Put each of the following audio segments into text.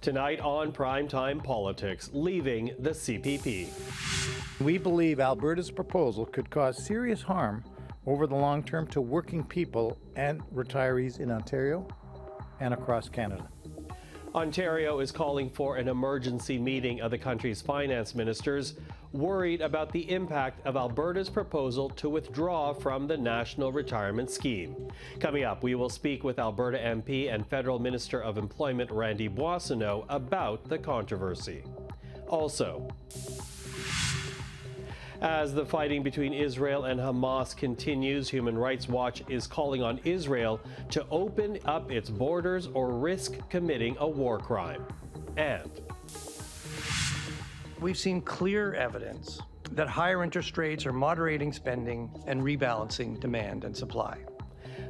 Tonight on Primetime Politics, leaving the CPP. We believe Alberta's proposal could cause serious harm over the long term to working people and retirees in Ontario and across Canada. Ontario is calling for an emergency meeting of the country's finance ministers, worried about the impact of Alberta's proposal to withdraw from the National Retirement Scheme. Coming up, we will speak with Alberta MP and Federal Minister of Employment Randy Boissonnault about the controversy. Also, as the fighting between Israel and Hamas continues, Human Rights Watch is calling on Israel to open up its borders or risk committing a war crime. And we've seen clear evidence that higher interest rates are moderating spending and rebalancing demand and supply.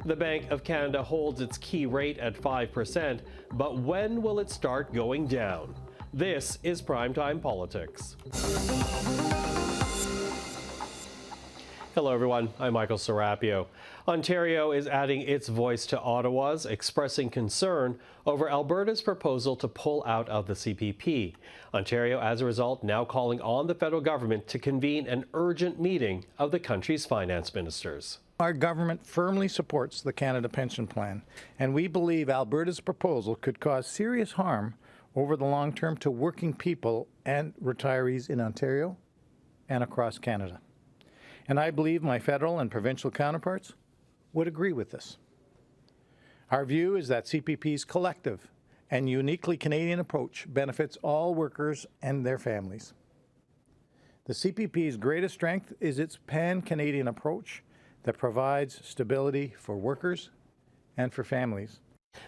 The Bank of Canada holds its key rate at 5%, but when will it start going down? This is Primetime Politics. Hello everyone, I'm Michael Serapio. Ontario is adding its voice to Ottawa's, expressing concern over Alberta's proposal to pull out of the CPP. Ontario, as a result, now calling on the federal government to convene an urgent meeting of the country's finance ministers. Our government firmly supports the Canada Pension Plan, and we believe Alberta's proposal could cause serious harm over the long term to working people and retirees in Ontario and across Canada. And I believe my federal and provincial counterparts would agree with this. Our view is that CPP's collective and uniquely Canadian approach benefits all workers and their families. The CPP's greatest strength is its pan-Canadian approach that provides stability for workers and for families.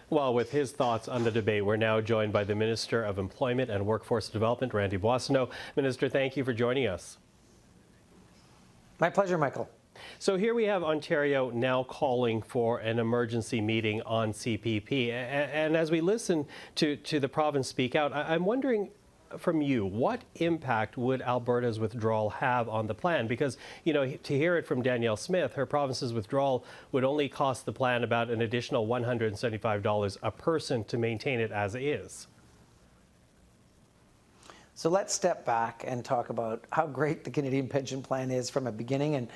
Well, with his thoughts on the debate, we're now joined by the Minister of Employment and Workforce Development, Randy Boissonnault. Minister, thank you for joining us. My pleasure, Michael. So here we have Ontario now calling for an emergency meeting on CPP. And as we listen to the province speak out, I'm wondering from you, what impact would Alberta's withdrawal have on the plan? Because, you know, to hear it from Danielle Smith, her province's withdrawal would only cost the plan about an additional $175 a person to maintain it as is. So let's step back and talk about how great the Canadian Pension Plan is from a beginning. And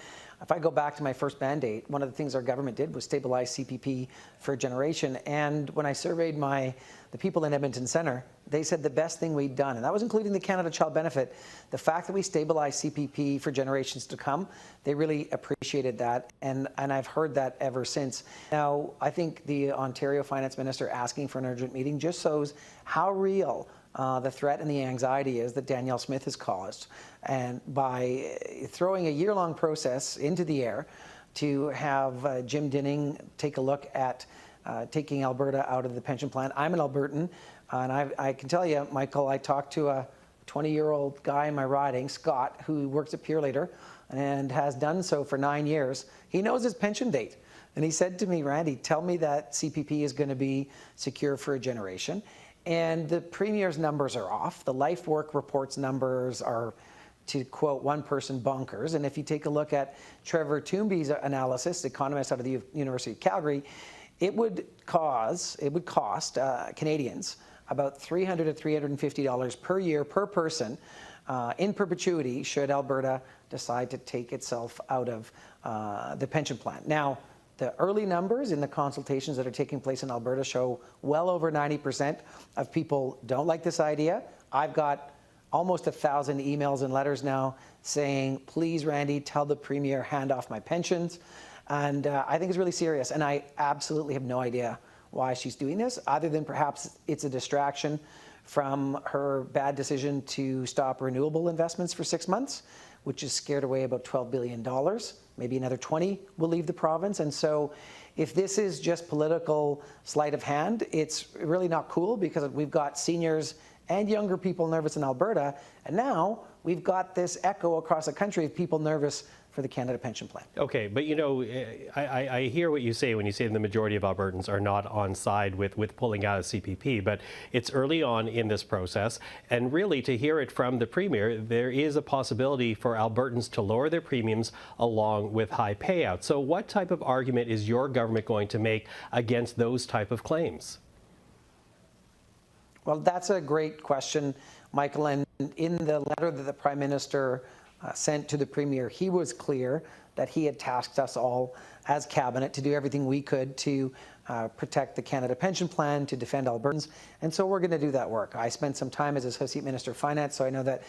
if I go back to my first mandate, one of the things our government did was stabilize CPP for a generation. And when I surveyed the people in Edmonton Centre, they said the best thing we'd done, and that was including the Canada Child Benefit, the fact that we stabilized CPP for generations to come, they really appreciated that. And I've heard that ever since. Now, I think the Ontario Finance Minister asking for an urgent meeting just shows how real the threat and the anxiety is that Danielle Smith has caused. And by throwing a year-long process into the air to have Jim Dinning take a look at taking Alberta out of the pension plan. I'm an Albertan, and I can tell you, Michael, I talked to a 20-year-old guy in my riding, Scott, who works at Peerleader and has done so for 9 years. He knows his pension date. And he said to me, Randy, tell me that CPP is going to be secure for a generation. And the Premier's numbers are off. The Life Work Report's numbers are, to quote one person, bonkers. And if you take a look at Trevor Toomby's analysis, economist out of the University of Calgary, it would cost Canadians about $300 to $350 per year per person in perpetuity should Alberta decide to take itself out of the pension plan. Now, the early numbers in the consultations that are taking place in Alberta show well over 90% of people don't like this idea. I've got almost 1,000 emails and letters now saying, please, Randy, tell the Premier, hand off my pensions. And I think it's really serious. And I absolutely have no idea why she's doing this, other than perhaps it's a distraction from her bad decision to stop renewable investments for 6 months, which has scared away about $12 billion. Maybe another 20 will leave the province. And so if this is just political sleight of hand, it's really not cool, because we've got seniors and younger people nervous in Alberta. And now we've got this echo across the country of people nervous for the Canada Pension Plan. Okay, but you know, I hear what you say when you say the majority of Albertans are not on side with pulling out of CPP, but it's early on in this process, and really to hear it from the Premier, there is a possibility for Albertans to lower their premiums along with high payouts. So what type of argument is your government going to make against those type of claims? Well, that's a great question, Michael. And in the letter that the Prime Minister sent to the Premier, he was clear that he had tasked us all as Cabinet to do everything we could to protect the Canada Pension Plan, to defend Albertans, and so we're going to do that work. I spent some time as Associate Minister of Finance, so I know that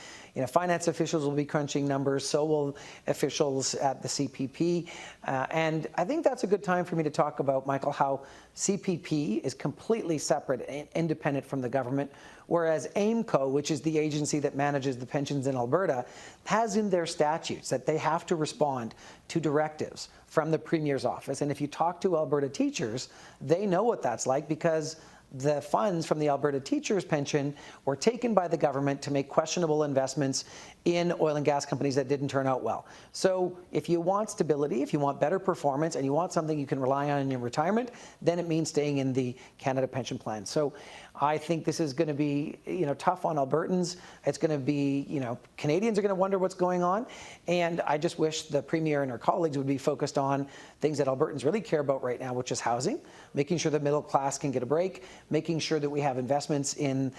finance officials will be crunching numbers, so will officials at the CPP, and I think that's a good time for me to talk about, Michael, how CPP is completely separate and independent from the government, whereas AIMCO, which is the agency that manages the pensions in Alberta, has in their statutes that they have to respond to directives from the Premier's office. And if you talk to Alberta teachers, they know what that's like, because the funds from the Alberta teachers' pension were taken by the government to make questionable investments in oil and gas companies that didn't turn out well. So if you want stability, if you want better performance, and you want something you can rely on in your retirement, then it means staying in the Canada Pension Plan. So I think this is going to be, tough on Albertans. It's going to be, Canadians are going to wonder what's going on. And I just wish the Premier and her colleagues would be focused on things that Albertans really care about right now, which is housing, making sure the middle class can get a break, making sure that we have investments in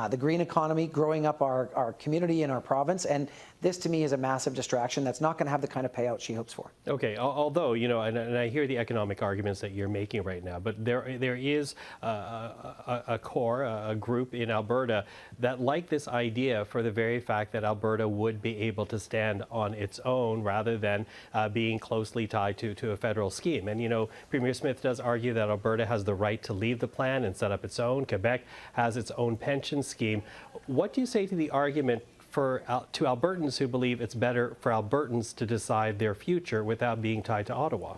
the green economy, growing up our community and our province. And this, to me, is a massive distraction that's not going to have the kind of payout she hopes for. Okay, although, and I hear the economic arguments that you're making right now, but there is a core, a group in Alberta that like this idea for the very fact that Alberta would be able to stand on its own rather than being closely tied to a federal scheme. And, Premier Smith does argue that Alberta has the right to leave the plan and set up its own. Quebec has its own pension scheme. What do you say to the argument to Albertans who believe it's better for Albertans to decide their future without being tied to Ottawa?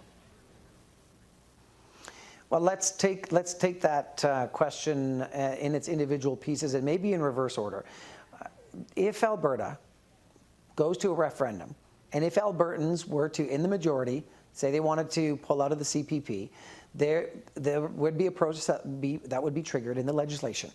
Well, let's take that question in its individual pieces, and maybe in reverse order. If Alberta goes to a referendum, and if Albertans were to, in the majority, say they wanted to pull out of the CPP, there would be a process that would be triggered in the legislation.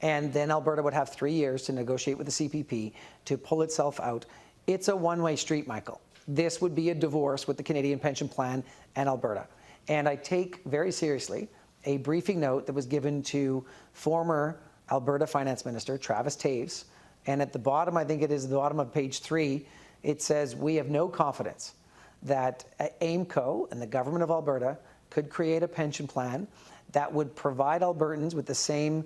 And then Alberta would have 3 years to negotiate with the CPP to pull itself out. It's a one-way street, Michael. This would be a divorce with the Canadian Pension Plan and Alberta. And I take very seriously a briefing note that was given to former Alberta Finance Minister Travis Toews. And at the bottom, I think it is the bottom of page 3, it says, "We have no confidence that AIMCO and the government of Alberta could create a pension plan that would provide Albertans with the same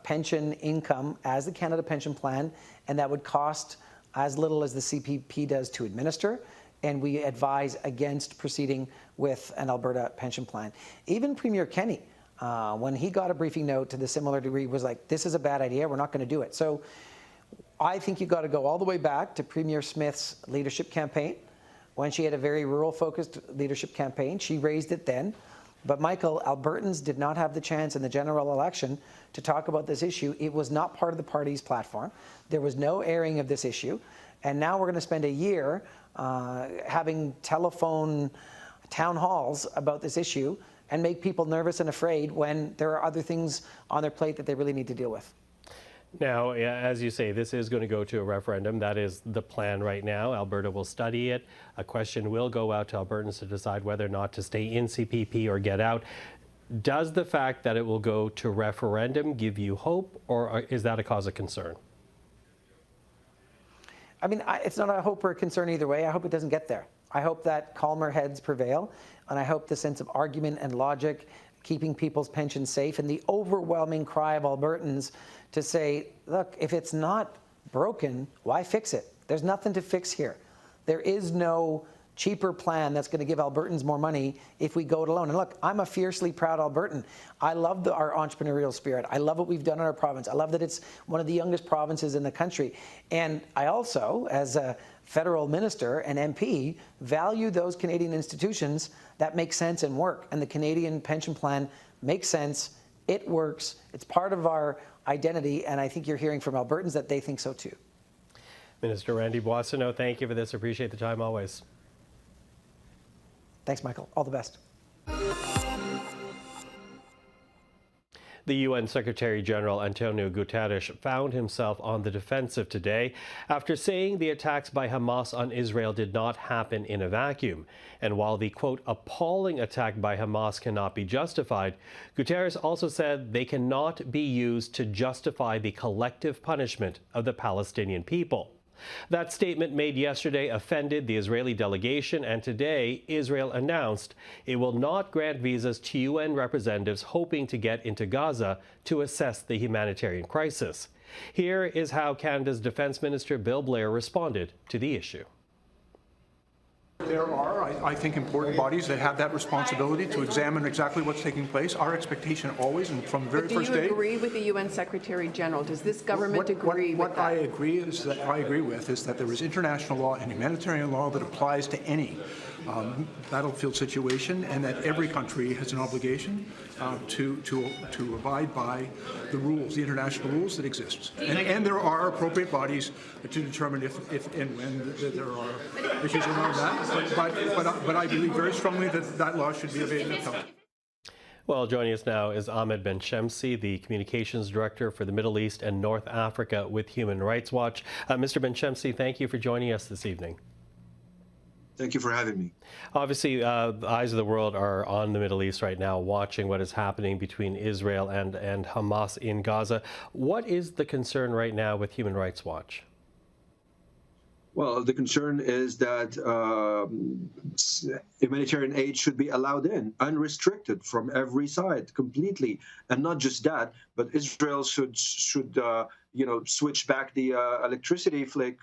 pension income as the Canada Pension Plan, and that would cost as little as the CPP does to administer. And we advise against proceeding with an Alberta pension plan." Even Premier Kenney, when he got a briefing note to the similar degree, was like, "This is a bad idea, we're not going to do it." So I think you've got to go all the way back to Premier Smith's leadership campaign, when she had a very rural-focused leadership campaign. She raised it then. But, Michael, Albertans did not have the chance in the general election to talk about this issue. It was not part of the party's platform. There was no airing of this issue. And now we're going to spend a year having telephone town halls about this issue and make people nervous and afraid when there are other things on their plate that they really need to deal with. Now, as you say, this is going to go to a referendum. That is the plan right now. Alberta will study it. A question will go out to Albertans to decide whether or not to stay in CPP or get out. Does the fact that it will go to referendum give you hope, or is that a cause of concern? I mean, it's not a hope or a concern either way. I hope it doesn't get there. I hope that calmer heads prevail, and I hope the sense of argument and logic, keeping people's pensions safe, and the overwhelming cry of Albertans to say, look, if it's not broken, why fix it? There's nothing to fix here. There is no cheaper plan that's going to give Albertans more money if we go it alone. And look, I'm a fiercely proud Albertan. I love our entrepreneurial spirit. I love what we've done in our province. I love that it's one of the youngest provinces in the country. And I also, as a federal minister and MP, value those Canadian institutions that make sense and work. And the Canadian Pension Plan makes sense. It works. It's part of our identity. And I think you're hearing from Albertans that they think so too. Minister Randy Boissonault, thank you for this. Appreciate the time always. Thanks, Michael. All the best. The UN Secretary General Antonio Guterres found himself on the defensive today after saying the attacks by Hamas on Israel did not happen in a vacuum. And while the, quote, appalling attack by Hamas cannot be justified, Guterres also said they cannot be used to justify the collective punishment of the Palestinian people. That statement made yesterday offended the Israeli delegation, and today Israel announced it will not grant visas to UN representatives hoping to get into Gaza to assess the humanitarian crisis. Here is how Canada's Defence Minister Bill Blair responded to the issue. There are, I think, important bodies that have that responsibility to examine exactly what's taking place. Our expectation always, and from the very first day... Do you agree with the UN Secretary General? Does this government agree with that? What I agree with is that there is international law and humanitarian law that applies to any battlefield situation, and that every country has an obligation to abide by the rules, the international rules that exist. And there are appropriate bodies to determine if and when there are issues around that. But I believe very strongly that that law should be obeyed and upheld. Well, joining us now is Ahmed Benchemsi, the Communications Director for the Middle East and North Africa with Human Rights Watch. Mr. Benchemsi, thank you for joining us this evening. Thank you for having me. Obviously, the eyes of the world are on the Middle East right now, watching what is happening between Israel and Hamas in Gaza. What is the concern right now with Human Rights Watch? Well, the concern is that humanitarian aid should be allowed in, unrestricted from every side, completely. And not just that, but Israel should switch back the electricity flick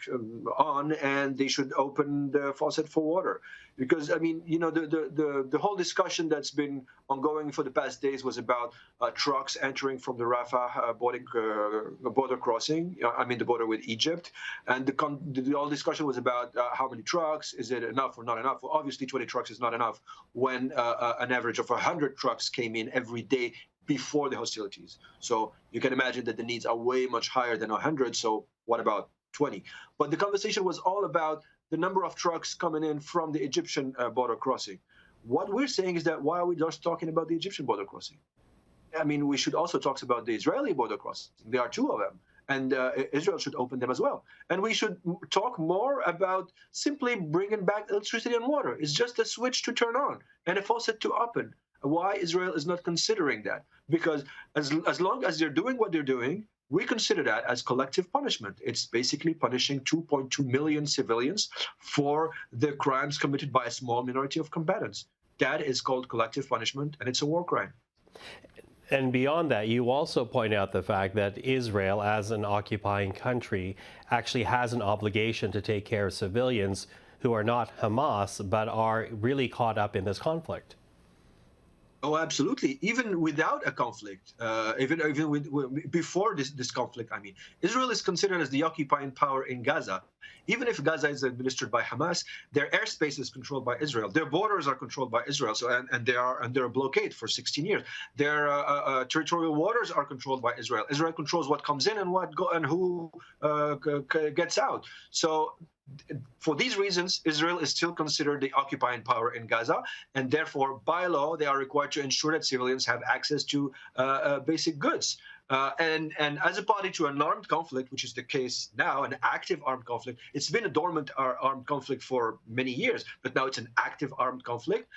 on, and they should open the faucet for water. Because, I mean, the whole discussion that's been ongoing for the past days was about trucks entering from the Rafah border crossing, the border with Egypt. And the whole discussion was about how many trucks, is it enough or not enough? Well, obviously 20 trucks is not enough when an average of 100 trucks came in every day before the hostilities. So you can imagine that the needs are way much higher than 100. So what about 20? But the conversation was all about the number of trucks coming in from the Egyptian border crossing. What we're saying is that why are we just talking about the Egyptian border crossing? I mean, we should also talk about the Israeli border crossing. There are two of them, and Israel should open them as well. And we should talk more about simply bringing back electricity and water. It's just a switch to turn on and a faucet to open. Why Israel is not considering that? Because as long as they're doing what they're doing, we consider that as collective punishment. It's basically punishing 2.2 million civilians for the crimes committed by a small minority of combatants. That is called collective punishment, and it's a war crime. And beyond that, you also point out the fact that Israel, as an occupying country, actually has an obligation to take care of civilians who are not Hamas, but are really caught up in this conflict. Oh, absolutely. Even without a conflict, before this conflict, I mean, Israel is considered as the occupying power in Gaza. Even if Gaza is administered by Hamas, their airspace is controlled by Israel. Their borders are controlled by Israel, and they're a blockade for 16 years. Their territorial waters are controlled by Israel. Israel controls what comes in and who gets out. So, for these reasons, Israel is still considered the occupying power in Gaza, and therefore, by law, they are required to ensure that civilians have access to basic goods. And as a party to an armed conflict, which is the case now, an active armed conflict, it's been a dormant armed conflict for many years, but now it's an active armed conflict.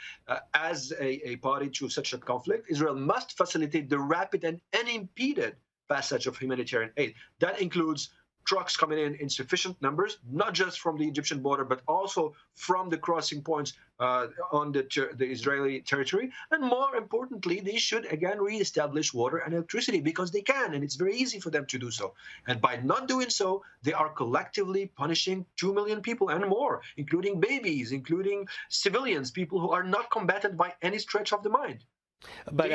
As a party to such a conflict, Israel must facilitate the rapid and unimpeded passage of humanitarian aid. That includes trucks coming in sufficient numbers, not just from the Egyptian border, but also from the crossing points on the Israeli territory. And more importantly, they should, again, reestablish water and electricity because they can, and it's very easy for them to do so. And by not doing so, they are collectively punishing 2 million people and more, including babies, including civilians, people who are not combatant by any stretch of the mind. But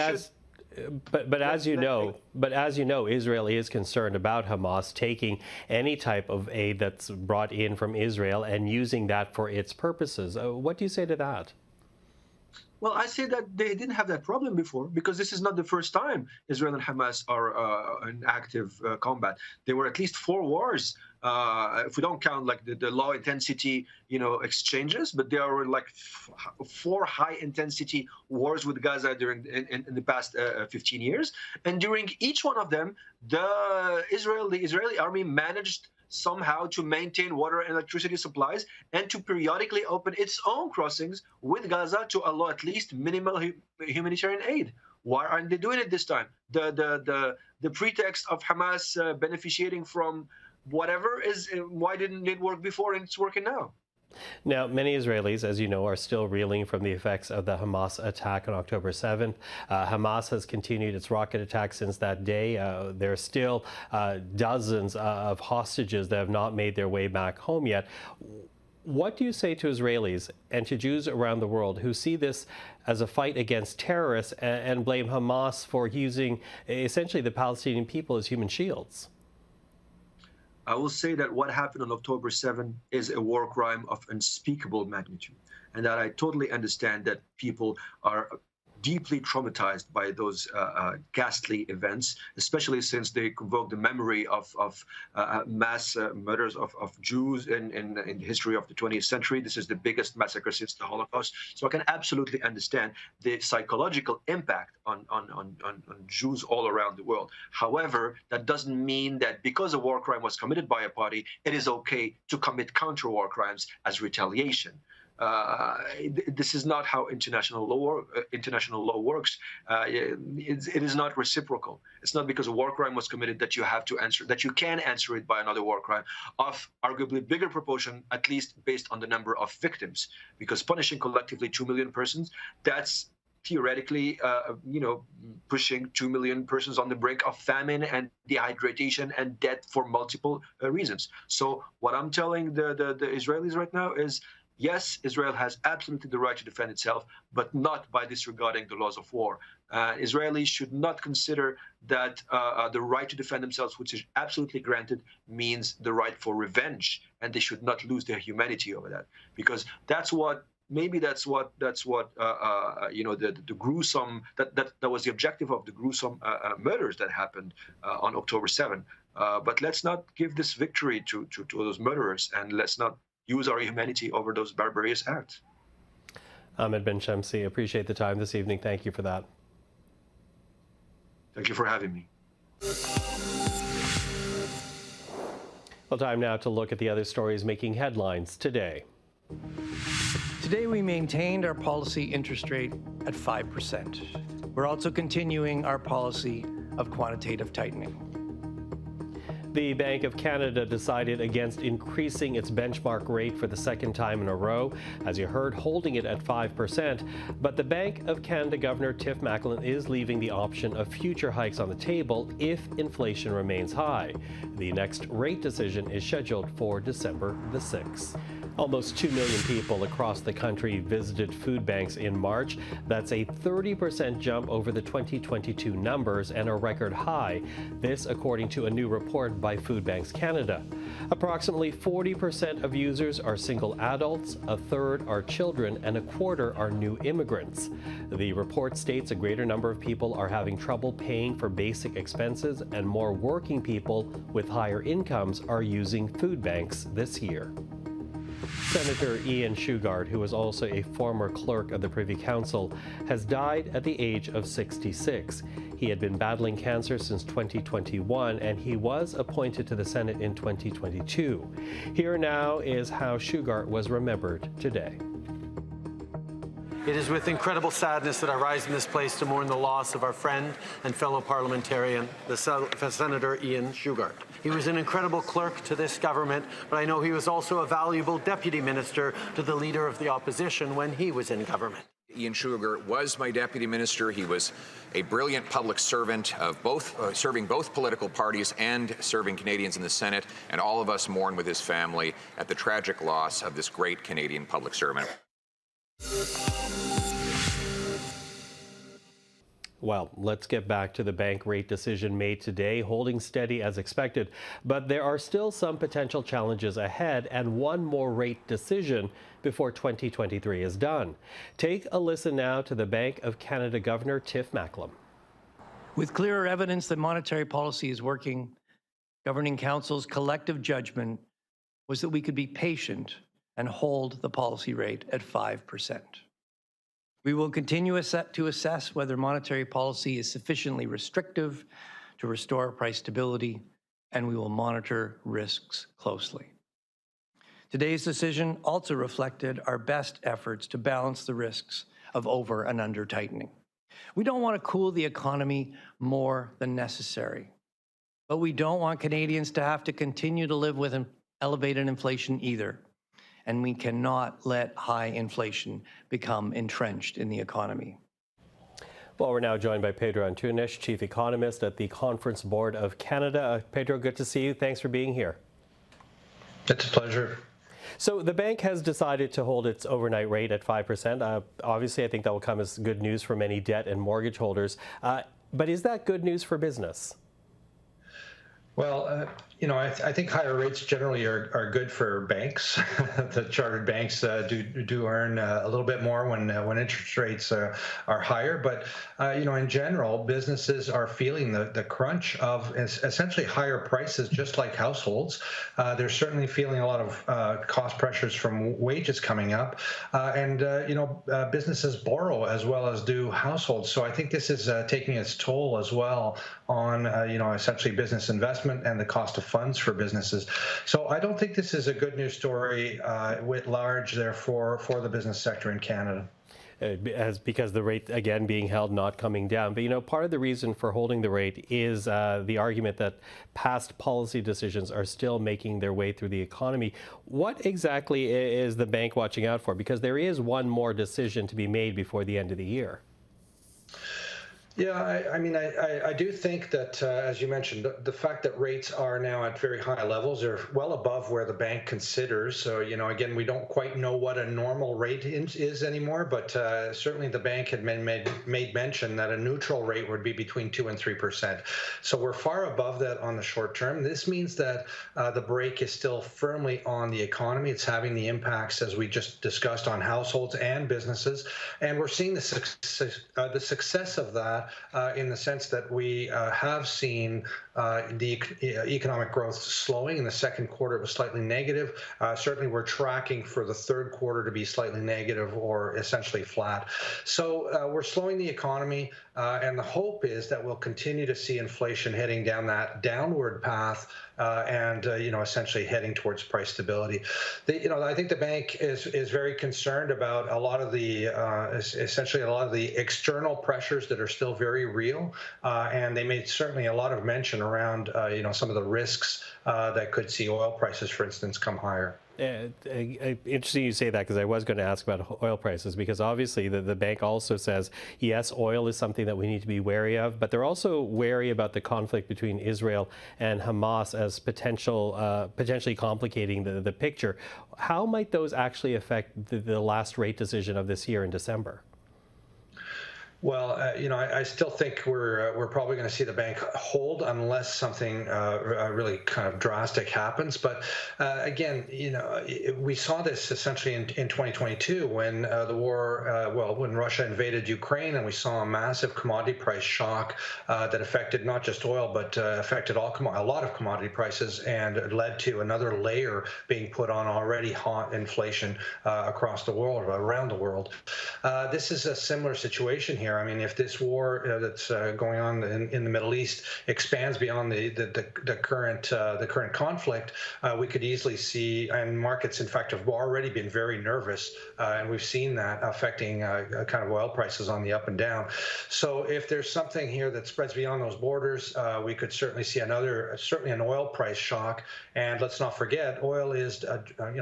as you know, Israel is concerned about Hamas taking any type of aid that's brought in from Israel and using that for its purposes. What do you say to that? Well, I say that they didn't have that problem before because this is not the first time Israel and Hamas are in active combat. There were at least 4 wars if we don't count like the low intensity, exchanges, but there were like 4 high intensity wars with Gaza during in the past 15 years. And during each one of them, the Israeli army managed somehow to maintain water and electricity supplies and to periodically open its own crossings with Gaza to allow at least minimal humanitarian aid. Why aren't they doing it this time? The pretext of Hamas beneficiating from whatever is why didn't it work before and it's working now? Now, many Israelis, as you know, are still reeling from the effects of the Hamas attack on October 7th. Hamas has continued its rocket attack since that day. There are still dozens of hostages that have not made their way back home yet. What do you say to Israelis and to Jews around the world who see this as a fight against terrorists and blame Hamas for using essentially the Palestinian people as human shields? I will say that what happened on October 7 is a war crime of unspeakable magnitude, and that I totally understand that people are deeply traumatized by those ghastly events, especially since they convoke the memory of mass murders of Jews in the history of the 20th century. This is the biggest massacre since the Holocaust. So I can absolutely understand the psychological impact on Jews all around the world. However, that doesn't mean that because a war crime was committed by a party, it is okay to commit counter-war crimes as retaliation. This is not how international law works. It is not reciprocal. It's not because a war crime was committed that you have to answer, that you can answer it by another war crime of arguably bigger proportion, at least based on the number of victims. Because punishing collectively 2 million persons, that's theoretically, pushing 2 million persons on the brink of famine and dehydration and death for multiple reasons. So what I'm telling the Israelis right now is, yes, Israel has absolutely the right to defend itself, but not by disregarding the laws of war. Israelis should not consider that the right to defend themselves, which is absolutely granted, means the right for revenge, and they should not lose their humanity over that, because that's what the gruesome that was the objective of the gruesome murders that happened on October 7. But let's not give this victory to those murderers, and let's not use our humanity over those barbarous acts. Ahmed Benchemsi, appreciate the time this evening. Thank you for that. Thank you for having me. Well, time now to look at the other stories making headlines today. Today, we maintained our policy interest rate at 5%. We're also continuing our policy of quantitative tightening. The Bank of Canada decided against increasing its benchmark rate for the second time in a row, as you heard, holding it at 5%. But the Bank of Canada Governor Tiff Macklem is leaving the option of future hikes on the table if inflation remains high. The next rate decision is scheduled for December the 6th. Almost 2 million people across the country visited food banks in March. That's a 30% jump over the 2022 numbers and a record high. This according to a new report by Food Banks Canada. Approximately 40% of users are single adults, a third are children, and a quarter are new immigrants. The report states a greater number of people are having trouble paying for basic expenses, and more working people with higher incomes are using food banks this year. Senator Ian Shugart, who was also a former clerk of the Privy Council, has died at the age of 66. He had been battling cancer since 2021, and he was appointed to the Senate in 2022. Here now is how Shugart was remembered today. It is with incredible sadness that I rise in this place to mourn the loss of our friend and fellow parliamentarian, Senator Ian Shugart. He was an incredible clerk to this government, but I know he was also a valuable deputy minister to the leader of the opposition when he was in government. Ian Shugart was my deputy minister. He was a brilliant public servant of serving both political parties and serving Canadians in the Senate, and all of us mourn with his family at the tragic loss of this great Canadian public servant. Well, let's get back to the bank rate decision made today, holding steady as expected. But there are still some potential challenges ahead and one more rate decision before 2023 is done. Take a listen now to the Bank of Canada Governor Tiff Macklem. With clearer evidence that monetary policy is working, Governing Council's collective judgment was that we could be patient and hold the policy rate at 5%. We will continue to assess whether monetary policy is sufficiently restrictive to restore price stability, and we will monitor risks closely. Today's decision also reflected our best efforts to balance the risks of over and under tightening. We don't want to cool the economy more than necessary, but we don't want Canadians to have to continue to live with elevated inflation either. And we cannot let high inflation become entrenched in the economy. Well, we're now joined by Pedro Antunes, Chief Economist at the Conference Board of Canada. Pedro, good to see you. Thanks for being here. It's a pleasure. So the bank has decided to hold its overnight rate at 5%. Obviously, I think that will come as good news for many debt and mortgage holders. But is that good news for business? Well, I think higher rates generally are good for banks. The chartered banks do earn a little bit more when interest rates are higher. But in general, businesses are feeling the crunch of essentially higher prices, just like households. They're certainly feeling a lot of cost pressures from wages coming up, and businesses borrow as well as do households. So I think this is taking its toll as well on essentially business investment and the cost of funds for businesses. So I don't think this is a good news story writ large, therefore, for the business sector in Canada. Because the rate, again, being held, not coming down. But, part of the reason for holding the rate is the argument that past policy decisions are still making their way through the economy. What exactly is the bank watching out for? Because there is one more decision to be made before the end of the year. Yeah, I do think that, as you mentioned, the fact that rates are now at very high levels are well above where the bank considers. So, again, we don't quite know what a normal rate is anymore, but certainly the bank had made mention that a neutral rate would be between 2% and 3%. So we're far above that on the short term. This means that the brake is still firmly on the economy. It's having the impacts, as we just discussed, on households and businesses. And we're seeing the success of that in the sense that we have seen the economic growth slowing. In the second quarter, it was slightly negative. Certainly, we're tracking for the third quarter to be slightly negative or essentially flat. So we're slowing the economy, and the hope is that we'll continue to see inflation heading down that downward path and essentially heading towards price stability. I think the bank is very concerned about a lot of the essentially a lot of the external pressures that are still very real, and they made certainly a lot of mention around some of the risks that could see oil prices, for instance, come higher. Interesting you say that, because I was going to ask about oil prices, because obviously the bank also says, yes, oil is something that we need to be wary of, but they're also wary about the conflict between Israel and Hamas as potentially complicating the picture. How might those actually affect the last rate decision of this year in December? Well, I still think we're probably going to see the bank hold unless something really kind of drastic happens. But again, we saw this essentially in 2022 when the war, when Russia invaded Ukraine, and we saw a massive commodity price shock that affected not just oil, but affected a lot of commodity prices, and led to another layer being put on already hot inflation across the world, around the world. This is a similar situation here. I mean, if this war that's going on in the Middle East expands beyond the current conflict, we could easily see, and markets, in fact, have already been very nervous, and we've seen that affecting kind of oil prices on the up and down. So if there's something here that spreads beyond those borders, we could certainly see certainly an oil price shock. And let's not forget, oil is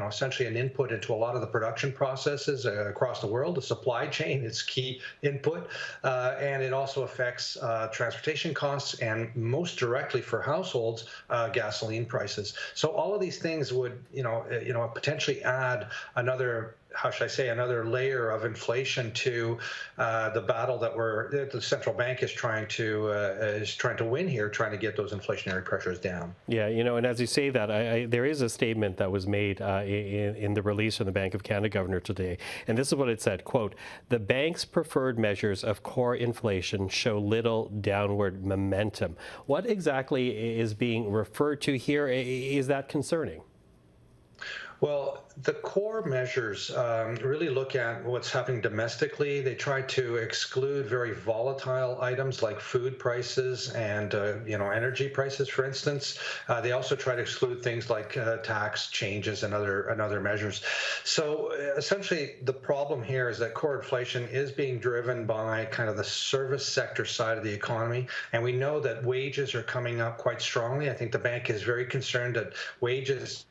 essentially an input into a lot of the production processes across the world. The supply chain is key input. And it also affects transportation costs, and most directly for households, gasoline prices. So all of these things would, potentially add another how should I say, another layer of inflation to the battle that the central bank is trying to win here, trying to get those inflationary pressures down. Yeah, and as you say that, there is a statement that was made in the release from the Bank of Canada governor today, and this is what it said, quote, "The bank's preferred measures of core inflation show little downward momentum." What exactly is being referred to here? Is that concerning? Well, the core measures really look at what's happening domestically. They try to exclude very volatile items like food prices and energy prices, for instance. They also try to exclude things like tax changes and other measures. So essentially, the problem here is that core inflation is being driven by kind of the service sector side of the economy, and we know that wages are coming up quite strongly. I think the bank is very concerned that wages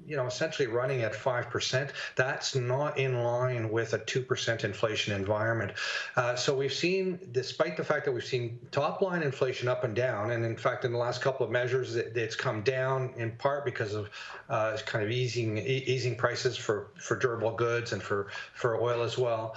essentially running at 5%. That's not in line with a 2% inflation environment. So we've seen, despite the fact that we've seen top line inflation up and down, and in fact, in the last couple of measures, it's come down in part because of kind of easing prices for durable goods and for oil as well.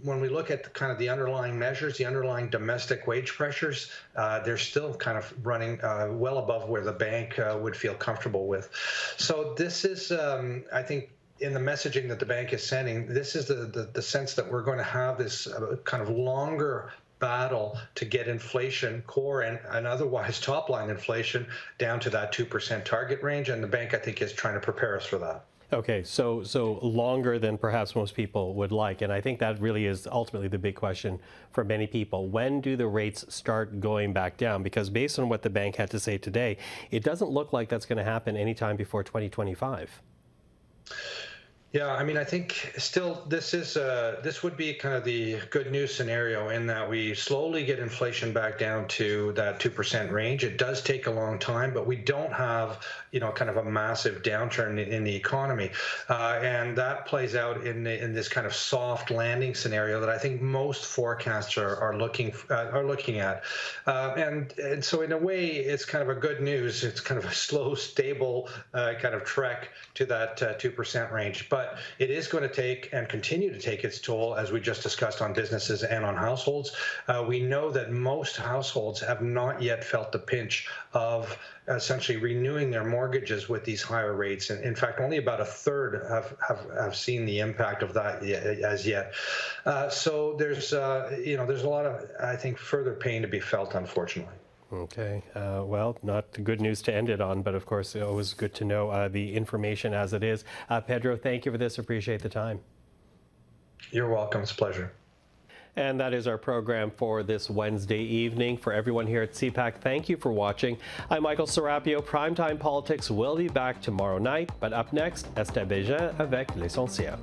When we look at kind of the underlying measures, the underlying domestic wage pressures, they're still kind of running well above where the bank would feel comfortable with. So this is, I think, in the messaging that the bank is sending, this is the sense that we're going to have this kind of longer battle to get inflation, core and otherwise top-line inflation, down to that 2% target range, and the bank, I think, is trying to prepare us for that. Okay, so longer than perhaps most people would like, and I think that really is ultimately the big question for many people. When do the rates start going back down? Because based on what the bank had to say today, it doesn't look like that's going to happen anytime before 2025. Yeah, I mean, I think still this would be kind of the good news scenario in that we slowly get inflation back down to that 2% range. It does take a long time, but we don't have, kind of a massive downturn in the economy. And that plays out in this kind of soft landing scenario that I think most forecasts are looking at. And so in a way, it's kind of a good news. It's kind of a slow, stable kind of trek to that 2% range. But it is going to take and continue to take its toll, as we just discussed, on businesses and on households. We know that most households have not yet felt the pinch of essentially renewing their mortgages with these higher rates. And in fact, only about a third have seen the impact of that as yet. So there's a lot of, I think, further pain to be felt, unfortunately. Okay. Well, not good news to end it on, but of course, always good to know the information as it is. Pedro, thank you for this. Appreciate the time. You're welcome. It's a pleasure. And that is our program for this Wednesday evening. For everyone here at CPAC, thank you for watching. I'm Michael Serapio. Primetime Politics will be back tomorrow night, but up next, Esther Bégin avec l'essentiel.